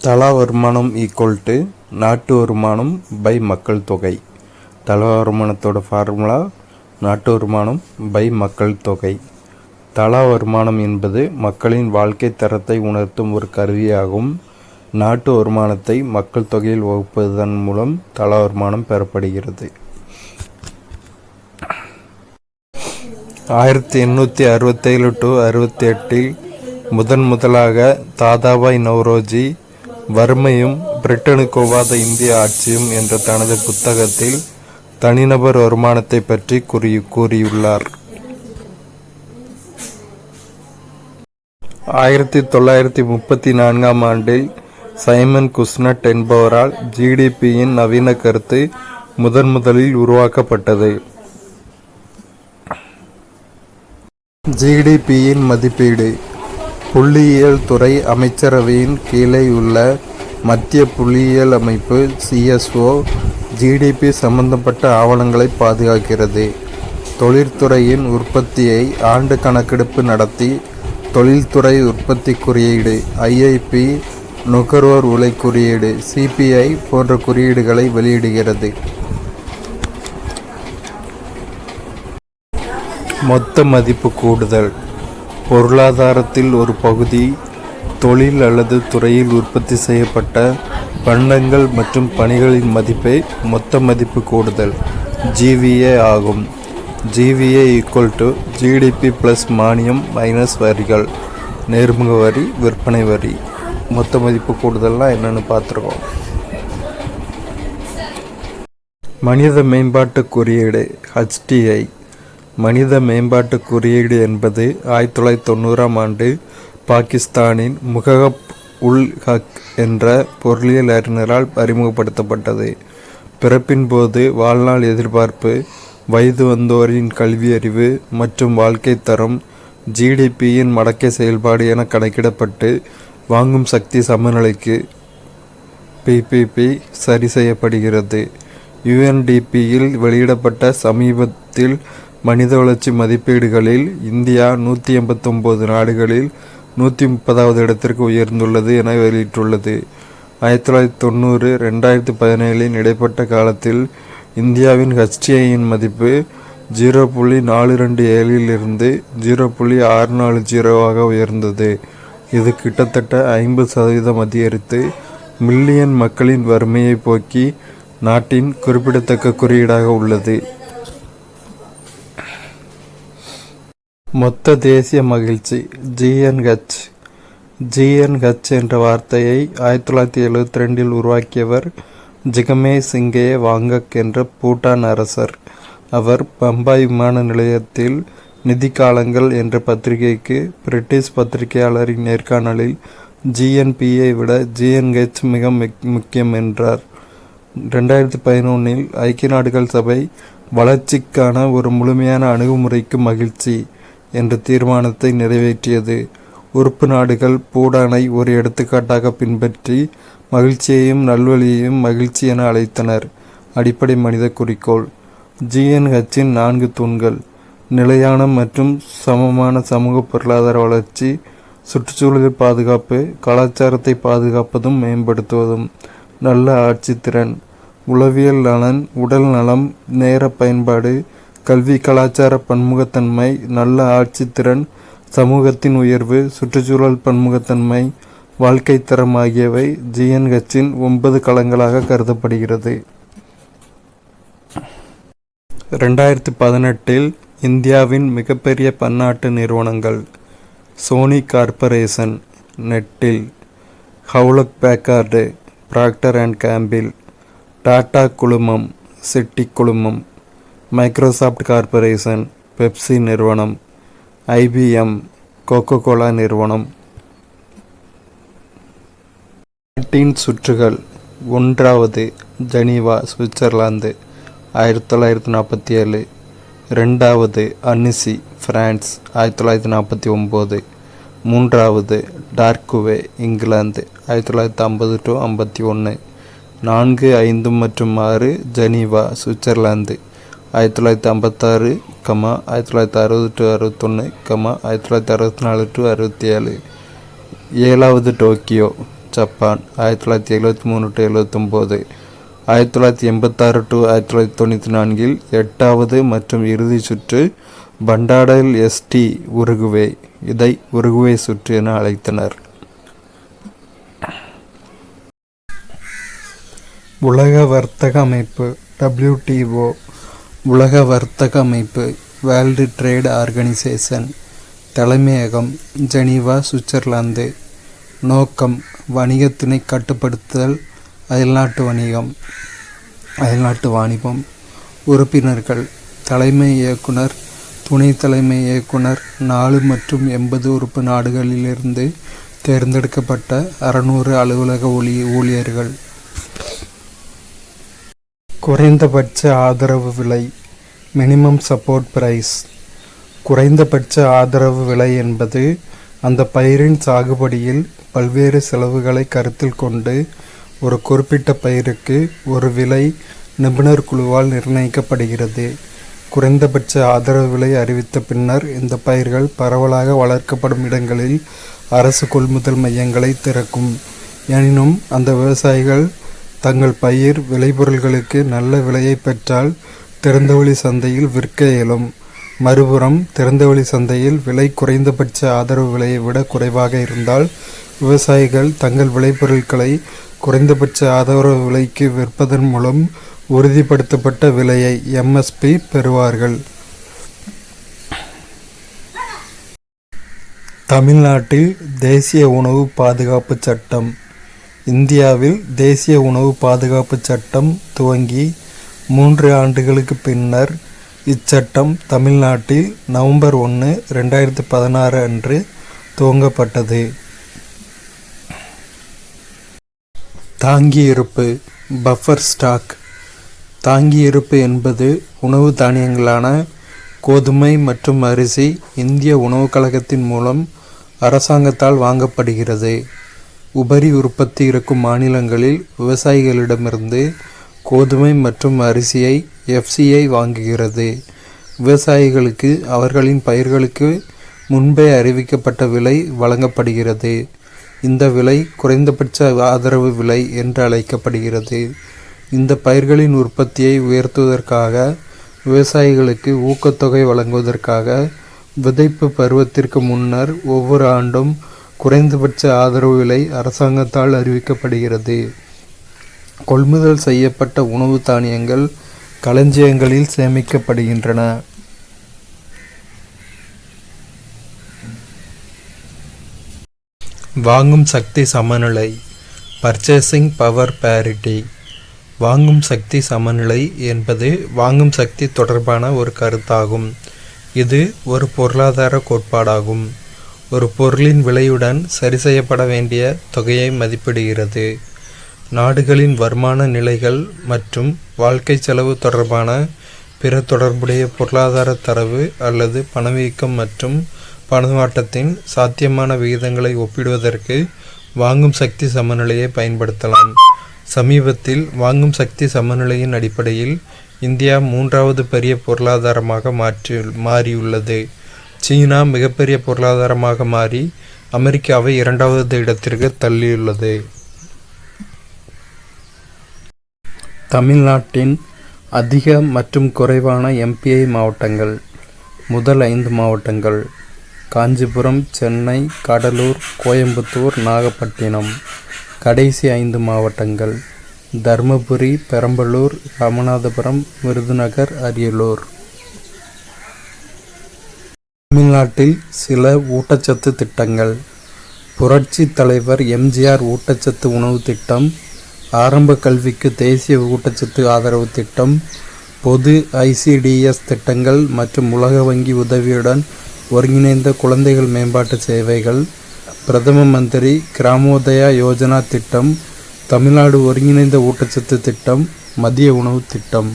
தலா வருமானம் நாட்டு வருமானம் பை மக்கள் தொகை. தலா வருமானத்தோட ஃபார்முலா நாட்டு வருமானம் பை மக்கள் தொகை. தலா வருமானம் என்பது மக்களின் வாழ்க்கை தரத்தை உணர்த்தும் ஒரு கருவியாகும். நாட்டு வருமானத்தை மக்கள் தொகையில் வகுப்பதன் மூலம் தலா வருமானம் பெறப்படுகிறது. 1867 to 68 தாதாபாய் நவ்ரோஜி வறுமையும் பிரிட்டனுக்கு ஒவ்வாத இந்திய ஆட்சியும் என்ற தனது புத்தகத்தில் தனிநபர் வருமானத்தை பற்றி கூறியுள்ளார். 1934 சைமன் குஸ்னட் என்பவரால் ஜிடிபியின் நவீன கருத்து முதலில் உருவாக்கப்பட்டது. ஜிடிபியின் மதிப்பீடு புள்ளியியல் துறை அமைச்சரவையின் கீழே உள்ள மத்திய புள்ளியியல் அமைப்பு CSO ஜிடிபி சம்பந்தப்பட்ட ஆவணங்களை பாதுகாக்கிறது. தொழிற்துறையின் உற்பத்தியை ஆண்டு கணக்கெடுப்பு நடத்தி தொழில்துறை உற்பத்தி குறியீடு IIP, நுகர்வோர் விலை குறியீடு CPI போன்ற குறியீடுகளை வெளியிடுகிறது. மொத்த மதிப்பு கூடுதல் பொருளாதாரத்தில் ஒரு பகுதி தொழில் அல்லது துறையில் உற்பத்தி செய்யப்பட்ட பண்டங்கள் மற்றும் பணிகளின் மதிப்பை மொத்த மதிப்பு கூடுதல் GVA ஆகும். GVA GDP + மானியம் - வரிகள், நேர்முக வரி, விற்பனை வரி. மொத்த மதிப்பு கூடுதல்னால் என்னென்னு பார்த்துருக்கோம். மனித மேம்பாட்டு குறியீடு HTI. மனித மேம்பாட்டு குறியீடு என்பது 1990 பாகிஸ்தானின் முஹப் உல் ஹக் என்ற பொருளியல் அறிஞரால் அறிமுகப்படுத்தப்பட்டது. பிறப்பின் போது வாழ்நாள் எதிர்பார்ப்பு, வயது வந்தோரின் கல்வியறிவு மற்றும் வாழ்க்கை தரம் GDPயின் மடக்கை செயல்பாடு என கணக்கிடப்பட்டு வாங்கும் சக்தி சமநிலைக்கு PPP சரி செய்யப்படுகிறது. UNDPயில் வெளியிடப்பட்ட சமீபத்தில் மனித வளர்ச்சி மதிப்பீடுகளில் இந்தியா 189 நாடுகளில் 130வது இடத்திற்கு உயர்ந்துள்ளது என வெளியிட்டுள்ளது. 1990-2017 இடைப்பட்ட காலத்தில் இந்தியாவின் HTIயின் மதிப்பு 0.427 இருந்து 0.640 உயர்ந்தது. இது கிட்டத்தட்ட 50% அதிகரித்து மில்லியன் மக்களின் வறுமையை போக்கி நாட்டின் குறிப்பிடத்தக்க குறியீடாக உள்ளது. மொத்த தேசிய மகிழ்ச்சி GNH என்ற வார்த்தையை 1972 உருவாக்கியவர் ஜிகமே சிங்கே வாங்கக் என்ற பூட்டான் அரசர். அவர் பம்பாய் விமான நிலையத்தில் நிதி காலங்கள் என்ற பத்திரிகைக்கு பிரிட்டிஷ் பத்திரிகையாளரின் நேர்காணலில் GNPயை விட GNH மிக முக்கியம் என்றார். 2011 ஐக்கிய நாடுகள் சபை வளர்ச்சிக்கான ஒரு முழுமையான அணுகுமுறைக்கு மகிழ்ச்சி என்ற தீர்மானத்தை நிறைவேற்றியது. உறுப்பு நாடுகள் பூடானை ஒரு எடுத்துக்காட்டாக பின்பற்றி மகிழ்ச்சியையும் நல்வழியையும் மகிழ்ச்சி என அழைத்தனர். அடிப்படை மனித குறிக்கோள் GNHன் 4 தூண்கள்: நிலையான மற்றும் சமமான சமூக பொருளாதார வளர்ச்சி, சுற்றுச்சூழல் பாதுகாப்பு, கலாச்சாரத்தை பாதுகாப்பதும் மேம்படுத்துவதும், நல்ல ஆட்சி திறன், உளவியல் நலன், உடல் நலம், நேர பயன்பாடு, கல்வி, கலாச்சார பன்முகத்தன்மை, நல்ல ஆட்சி திறன், சமூகத்தின் உயர்வு, சுற்றுச்சூழல் பன்முகத்தன்மை, வாழ்க்கை தரம் ஆகியவை GNHன் 9 களங்களாக கருதப்படுகிறது. 2018 இந்தியாவின் மிகப்பெரிய பன்னாட்டு நிறுவனங்கள்: சோனி கார்ப்பரேஷன், நெட்டில், ஹவுலட் பேக்கார்டு, ப்ராக்டர் அண்ட் கேம்பிள், டாடா குழுமம், சிட்டி குழுமம், மைக்ரோசாஃப்ட் கார்ப்பரேஷன், பெப்சி நிறுவனம், IBM, கோகோ கோலா நிறுவனம். நாட்டின் சுற்றுகள்: 1வது ஜெனீவா, சுவிட்சர்லாந்து, 1947. 2வது அன்னிசி, பிரான்ஸ், 1949. 3வது டார்குவே, இங்கிலாந்து, 1950-51. 4, 5 மற்றும் 6 ஜெனீவா, சுவிட்சர்லாந்து, 1956, 1960-61, 1964-67. 7வது டோக்கியோ, ஜப்பான் 1973 to 79, 1986 to 1994 8வது மற்றும் இறுதி சுற்று பண்டாடல் எஸ்டி உருகுவே. இதை உருகுவே சுற்று என அழைத்தனர். உலக வர்த்தக அமைப்பு WTO. உலக வர்த்தக அமைப்பு வேர்ல்டு ட்ரேட் ஆர்கனைசேஷன். தலைமையகம் ஜெனீவா, சுவிட்சர்லாந்து. நோக்கம் வணிகத்தினை கட்டுப்படுத்துதல், அயல்நாட்டு வாணிபம். உறுப்பினர்கள் தலைமை இயக்குனர், துணை தலைமை இயக்குனர், 4 மற்றும் 80 உறுப்பு நாடுகளிலிருந்து தேர்ந்தெடுக்கப்பட்ட 600 அலுவலக ஊழியர்கள். குறைந்தபட்ச ஆதரவு விலை மினிமம் சப்போர்ட் பிரைஸ். குறைந்தபட்ச ஆதரவு விலை என்பது அந்த பயிரின் சாகுபடியில் பல்வேறு செலவுகளை கருத்தில் கொண்டு ஒரு குறிப்பிட்ட பயிருக்கு ஒரு விலை நிபுணர் குழுவால் நிர்ணயிக்கப்படுகிறது. குறைந்தபட்ச ஆதரவு விலை அறிவித்த பின்னர் இந்த பயிர்கள் பரவலாக வளர்க்கப்படும் இடங்களில் அரசு கொள்முதல் மையங்களை திறக்கும். எனினும் அந்த விவசாயிகள் தங்கள் பயிர் விளைபொருள்களுக்கு நல்ல விலையை பெற்றால் திறந்தவெளி சந்தையில் விற்க இயலும். மறுபுறம் திறந்தவெளி சந்தையில் விலை குறைந்தபட்ச ஆதரவு விலையை விட குறைவாக இருந்தால் விவசாயிகள் தங்கள் விளைபொருட்களை குறைந்தபட்ச ஆதரவு விலைக்கு விற்பதன் மூலம் உறுதிப்படுத்தப்பட்ட விலையை MSP பெறுவார்கள். தமிழ்நாட்டில் தேசிய உணவு பாதுகாப்பு சட்டம். இந்தியாவில் தேசிய உணவு பாதுகாப்பு சட்டம் துவங்கி 3 ஆண்டுகளுக்கு பின்னர் இச்சட்டம் தமிழ்நாட்டில் நவம்பர் 1, 2016 அன்று துவங்கப்பட்டது. தாங்கியிருப்பு பஃபர் ஸ்டாக். தாங்கியிருப்பு என்பது உணவு தானியங்களான கோதுமை மற்றும் அரிசி இந்திய உணவுக் கழகத்தின் மூலம் அரசாங்கத்தால் வாங்கப்படுகிறது. உபரி உற்பத்தி இருக்கும் மாநிலங்களில் விவசாயிகளிடமிருந்து கோதுமை மற்றும் அரிசியை FCI வாங்குகிறது. விவசாயிகளுக்கு அவர்களின் பயிர்களுக்கு முன்பே அறிவிக்கப்பட்ட விலை வழங்கப்படுகிறது. இந்த விலை குறைந்தபட்ச ஆதரவு விலை என்று அழைக்கப்படுகிறது. இந்த பயிர்களின் உற்பத்தியை உயர்த்துவதற்காக விவசாயிகளுக்கு ஊக்கத்தொகை வழங்குவதற்காக விதைப்பு பருவத்திற்கு முன்னர் ஒவ்வொரு ஆண்டும் குறைந்தபட்ச ஆதரவு விலை அரசாங்கத்தால் அறிவிக்கப்படுகிறது. கொள்முதல் செய்யப்பட்ட உணவு தானியங்கள் களஞ்சியங்களில் சேமிக்கப்படுகின்றன. வாங்கும் சக்தி சமநிலை பர்ச்சேசிங் பவர் பேரிட்டி. வாங்கும் சக்தி சமநிலை என்பது வாங்கும் சக்தி தொடர்பான ஒரு கருத்தாகும். இது ஒரு பொருளாதார கோட்பாடாகும். ஒரு பொருளின் விலையுடன் சரி செய்யப்பட வேண்டிய தொகையை மதிப்பிடுகிறது. நாடுகளின் வருமான நிலைகள் மற்றும் வாழ்க்கை செலவு தொடர்பான பிற தொடர்புடைய பொருளாதார தரவு அல்லது பணவீக்கம் மற்றும் பணமாற்றத்தின் சாத்தியமான விகிதங்களை ஒப்பிடுவதற்கு வாங்கும் சக்தி சமநிலையை பயன்படுத்தலாம். சமீபத்தில் வாங்கும் சக்தி சமநிலையின் அடிப்படையில் இந்தியா 3வது பெரிய பொருளாதாரமாக மாறியுள்ளது. சீனா மிகப்பெரிய பொருளாதாரமாக மாறி அமெரிக்காவை 2வது இடத்திற்கு தள்ளியுள்ளது. தமிழ்நாட்டின் அதிக மற்றும் குறைவான MPI மாவட்டங்கள். முதல் 5 மாவட்டங்கள்: காஞ்சிபுரம், சென்னை, கடலூர், கோயம்புத்தூர், நாகப்பட்டினம். கடைசி 5 மாவட்டங்கள்: தர்மபுரி, பெரம்பலூர், ராமநாதபுரம், விருதுநகர், அரியலூர். தமிழ்நாட்டில் சில ஊட்டச்சத்து திட்டங்கள். புரட்சி தலைவர் MGR ஊட்டச்சத்து உணவு திட்டம், ஆரம்ப கல்விக்கு தேசிய ஊட்டச்சத்து ஆதரவு திட்டம், பொது ICDS திட்டங்கள் மற்றும் உலக வங்கி உதவியுடன் ஒருங்கிணைந்த குழந்தைகள் மேம்பாட்டு சேவைகள், பிரதம மந்திரி கிராமோதயா யோஜனா திட்டம், தமிழ்நாடு ஒருங்கிணைந்த ஊட்டச்சத்து திட்டம், மதிய உணவு திட்டம்.